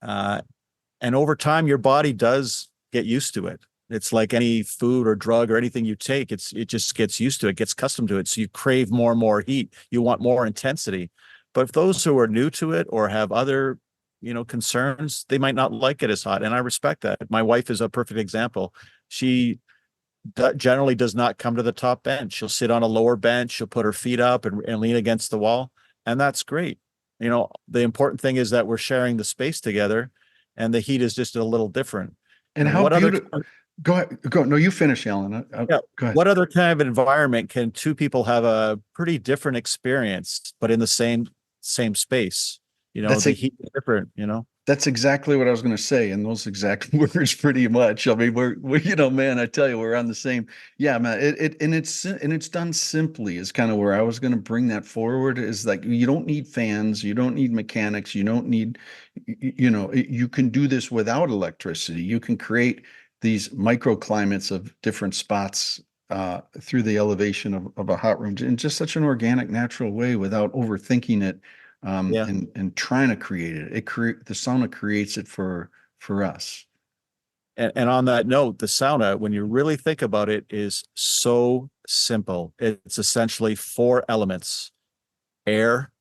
Uh, and over time, your body does get used to it. It's like any food or drug or anything you take, it just gets used to it, gets accustomed to it. So you crave more and more heat. You want more intensity. But if those who are new to it or have other, concerns, they might not like it as hot. And I respect that. My wife is a perfect example. She generally does not come to the top bench. She'll sit on a lower bench. She'll put her feet up and lean against the wall. And that's great. The important thing is that we're sharing the space together and the heat is just a little different. And how What other, beautiful. Go ahead. Go. No, you finish, Alan. yeah, Go ahead. what other kind of environment can two people have a pretty different experience, but in the same space? That's The it. heat is different. That's exactly what I was going to say in those exact words, pretty much. I mean, we're, man, I tell you, we're on the same. Yeah, man. And it's done simply is kind of where I was going to bring that forward. Is like you don't need fans, you don't need mechanics, you don't need, you can do this without electricity. You can create these microclimates of different spots through the elevation of a hot room in just such an organic, natural way without overthinking it Yeah. and trying to create it. The sauna creates it for us. And on that note, the sauna, when you really think about it, is so simple. It's essentially four elements: air,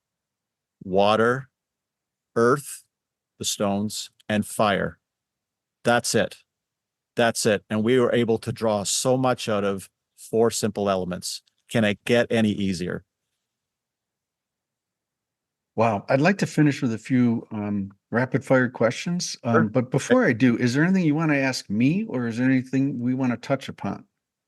water, earth, the stones, and fire. That's it. That's it. And we were able to draw so much out of four simple elements. Can it get any easier? Wow. I'd like to finish with a few rapid fire questions. Sure. But before I do, is there anything you want to ask me or is there anything we want to touch upon?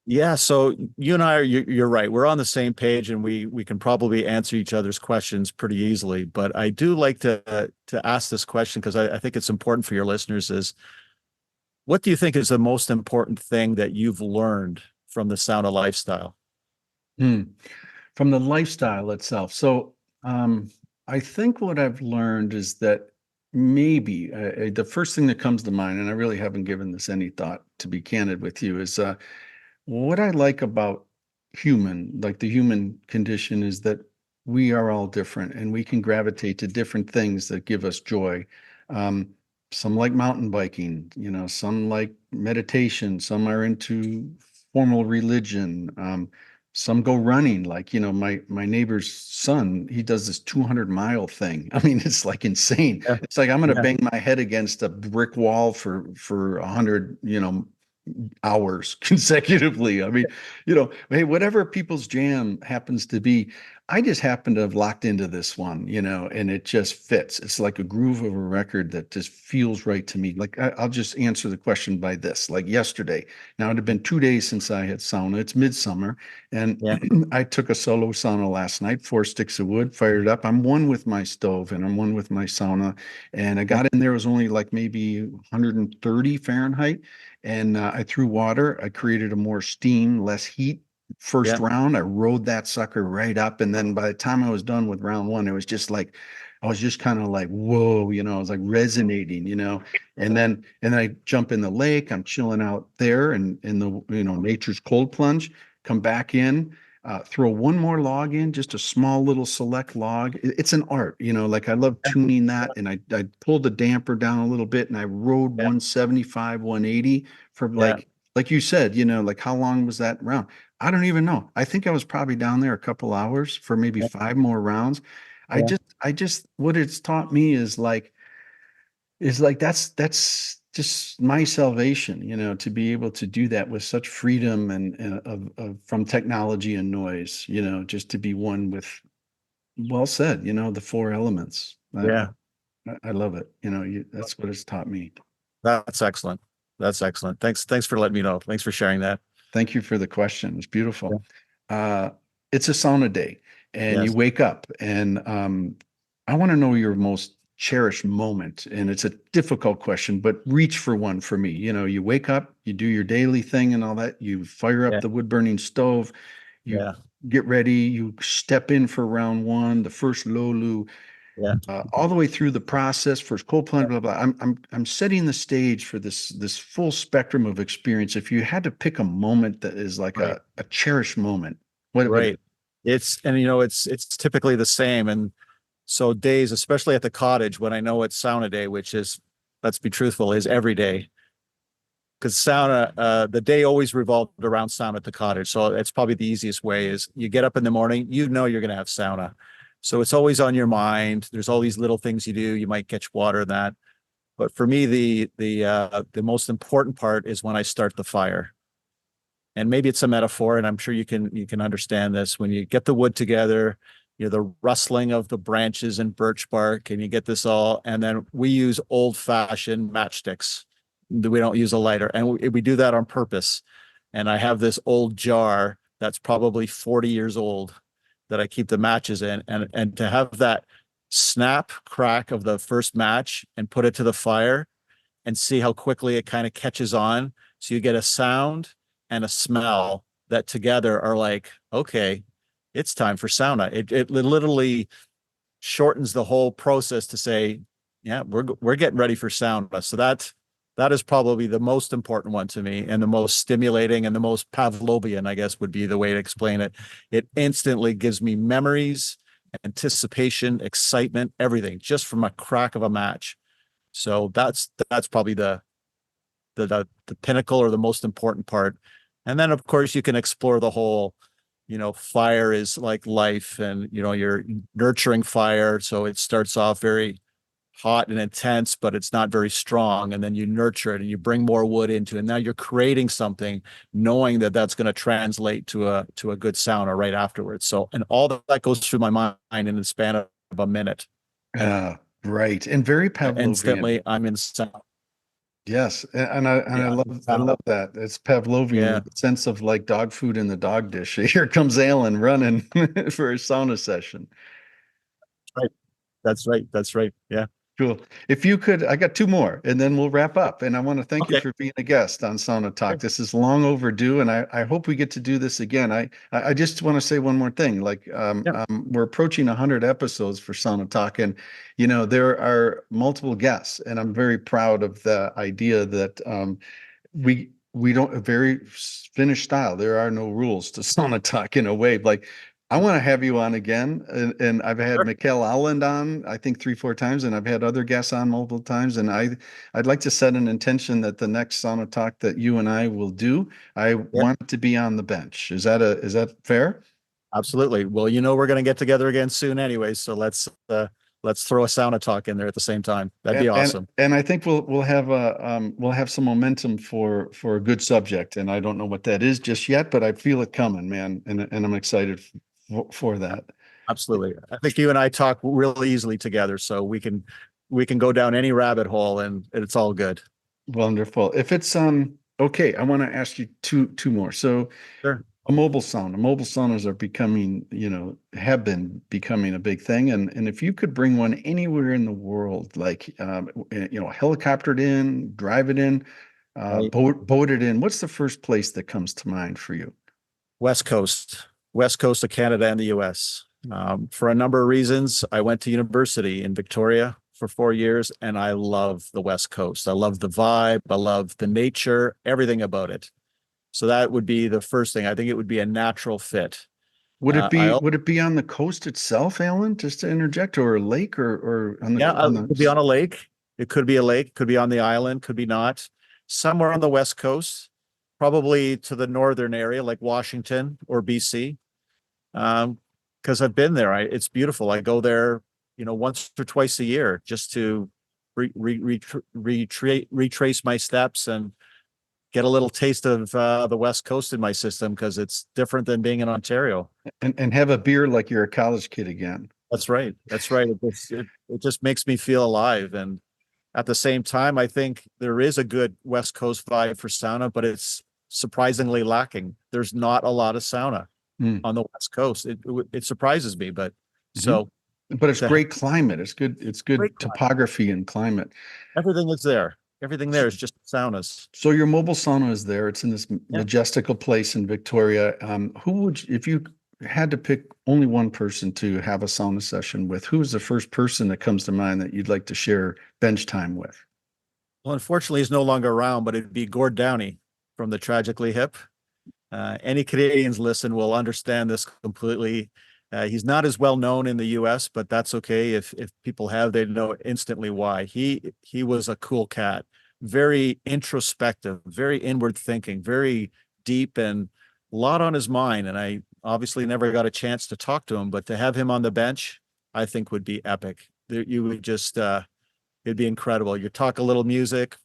Yeah, so you and I you're right. We're on the same page and we can probably answer each other's questions pretty easily. But I do like to ask this question because I think it's important for your listeners is what do you think is the most important thing that you've learned from the sauna lifestyle? Hmm. From the lifestyle itself. So I think what I've learned is that maybe the first thing that comes to mind, and I really haven't given this any thought to be candid with you, is what I like about like the human condition, is that we are all different and we can gravitate to different things that give us joy. Um, some like mountain biking, some like meditation, some are into formal religion. Some go running, like, my neighbor's son, he does this 200-mile thing. I mean, it's like insane. Yeah, It's like I'm going to yeah, bang my head against a brick wall for 100, hours consecutively. I mean, hey, whatever people's jam happens to be, I just happen to have locked into this one, and it just fits. It's like a groove of a record that just feels right to me. Like I'll just answer the question by this. Like yesterday, now it had been 2 days since I had sauna. It's midsummer, and yeah, I took a solo sauna last night, 4 sticks of wood, fired it up. I'm one with my stove and I'm one with my sauna. And I yeah, got in there, it was only like maybe 130 Fahrenheit. And I threw water. I created a more steam, less heat. First yeah, round, I rode that sucker right up. And then by the time I was done with round one, it was just like, I was just kind of like, whoa, I was like resonating, and then I jump in the lake. I'm chilling out there and in the, nature's cold plunge, come back in, throw one more log in, just a small little select log. It's an art, like I love tuning that. And I pulled the damper down a little bit and I rode yeah, 175, 180 for yeah, like you said, like how long was that round? I don't even know. I think I was probably down there a couple hours for maybe yeah, 5 more rounds. yeah, What it's taught me is like, that's just my salvation, to be able to do that with such freedom and from technology and noise, just to be one with, well said, the four elements. Yeah, I love it. That's what it's taught me. that's excellent. That's excellent. Thanks for letting me know. Thanks for sharing that. Thank you for the question. It's Yeah. beautiful. Uh, it's a sauna day, and you Yes. wake up, and I want to know your most cherished moment. And it's a difficult question, but reach for one for me. You wake up, you do your daily thing and all that. You fire up Yeah. the wood burning stove, you Yeah. get ready, you step in for round one, the first lolu, Yeah. all the way through the process, first cold plunge, blah blah. I'm setting the stage for this full spectrum of experience. If you had to pick a moment that is like Right. a cherished moment, what would it? Right. It's typically the same. And so days, especially at the cottage, when I know it's sauna day, which is, let's be truthful, is every day. Because sauna, the day always revolved around sauna at the cottage. So it's probably the easiest way is you get up in the morning, you're going to have sauna. So it's always on your mind. There's all these little things you do. You might catch water and that. But for me, the most important part is when I start the fire. And maybe it's a metaphor, and I'm sure you can understand this. When you get the wood together, the rustling of the branches and birch bark, and you get this all, and then we use old-fashioned matchsticks. We don't use a lighter, and we do that on purpose. And I have this old jar that's probably 40 years old that I keep the matches in, and to have that snap crack of the first match and put it to the fire and see how quickly it kind of catches on. So you get a sound and a smell that together are like, okay, it's time for sauna. It literally shortens the whole process to say, yeah, we're getting ready for sauna. So that is probably the most important one to me, and the most stimulating and the most Pavlovian, I guess, would be the way to explain it. It instantly gives me memories, anticipation, excitement, everything just from a crack of a match. So that's probably the pinnacle or the most important part. And then of course you can explore the whole, fire is like life, and you're nurturing fire. So it starts off very hot and intense, but it's not very strong. And then you nurture it and you bring more wood into it. And now you're creating something, knowing that that's going to translate to a good sauna right afterwards. So, and all that goes through my mind in the span of a minute. Uh, right, and very Pavlovian. Instantly, I'm in sauna. Yes, and I Yeah, love that. It's Pavlovian yeah, with the sense of like dog food in the dog dish. Here comes Alan running for a sauna session. right. That's right. That's right. Yeah. Cool. If you could, I got two more, and then we'll wrap up. And I want to thank you Okay. for being a guest on Sauna Talk. This is long overdue, and I hope we get to do this again. I just want to say one more thing. Like, Yeah. we're approaching 100 episodes for Sauna Talk, and there are multiple guests, and I'm very proud of the idea that we don't a very Finnish style. There are no rules to sauna talk in a way. Like I want to have you on again, and I've had Sure. Mikkel Alland on, I think 3, 4 times, and I've had other guests on multiple times. And I'd like to set an intention that the next sauna talk that you and I will do, I Yeah. want to be on the bench. Is that fair? Absolutely. Well, we're going to get together again soon anyway. So let's throw a sauna talk in there at the same time. That'd And be and awesome. and I think we'll have some momentum for a good subject, and I don't know what that is just yet, but I feel it coming, man, and I'm excited for that. Absolutely. I think you and I talk really easily together, so we can go down any rabbit hole and it's all good. Wonderful. If it's okay, I want to ask you two more. So Sure. a mobile sauna. Mobile saunas are becoming, have been becoming a big thing. And if you could bring one anywhere in the world, like helicoptered in, drive it in, Right. boat it in, what's the first place that comes to mind for you? West Coast, West Coast of Canada and the US. For a number of reasons, I went to university in Victoria for 4 years, and I love the West Coast. I love the vibe. I love the nature, everything about it. So that would be the first thing. I think it would be a natural fit. Would it I be also, would it be on the coast itself, Alan, just to interject, or a lake, or on yeah, on it could be the on a lake. It could be a lake, could be on the island, could be not. Somewhere on the West Coast, probably to the northern area like Washington or BC. Because I've been there. It's beautiful. I go there, once or twice a year just to retrace my steps and get a little taste of the West Coast in my system, because it's different than being in Ontario. And have a beer like you're a college kid again. That's right. That's right. It just makes me feel alive. And at the same time, I think there is a good West Coast vibe for sauna, but it's surprisingly lacking. There's not a lot of sauna on the West Coast. It surprises me, but so. But it's great climate. It's good. It's good topography and climate. Everything is there. Everything there is just saunas. So your mobile sauna is there. It's in this majestical place in Victoria. Who would, if you had to pick only one person to have a sauna session with, who's the first person that comes to mind that you'd like to share bench time with? Well, unfortunately, he's no longer around, but it'd be Gord Downey from the Tragically Hip. Any Canadians listen will understand this completely. He's not as well known in the US, but that's okay. If people have, they know instantly why. He was a cool cat, very introspective, very inward thinking, very deep, and a lot on his mind. And I obviously never got a chance to talk to him, but to have him on the bench, I think would be epic. You would just, it'd be incredible. You talk a little music,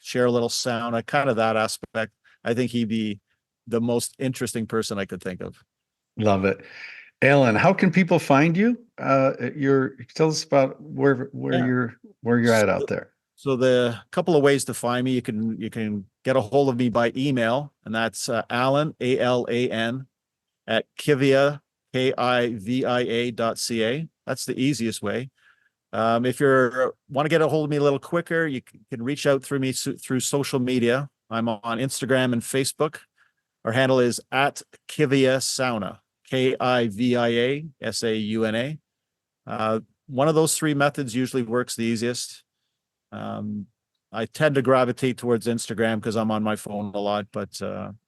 share a little sauna, kind of that aspect. I think he'd be the most interesting person I could think of. Love it. Alan, how can people find you? Tell us about where you're at out there. So the couple of ways to find me, you can get a hold of me by email, and that's Alan, ALAN, at Kivia, KIVIA.ca. That's the easiest way. If you want to get a hold of me a little quicker, you can reach out through me through social media. I'm on Instagram and Facebook. Our handle is at Kivia Sauna. KIVIA SAUNA. One of those three methods usually works the easiest. I tend to gravitate towards Instagram because I'm on my phone a lot, but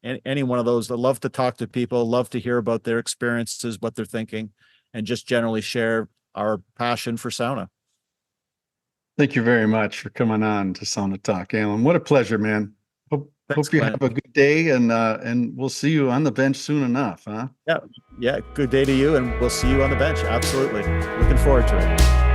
any one of those, I love to talk to people, love to hear about their experiences, what they're thinking, and just generally share our passion for sauna. Thank you very much for coming on to Sauna Talk, Alan. What a pleasure, man. Hope you have a good day, and we'll see you on the bench soon enough, huh? Yeah. Good day to you, and we'll see you on the bench. Absolutely. Looking forward to it.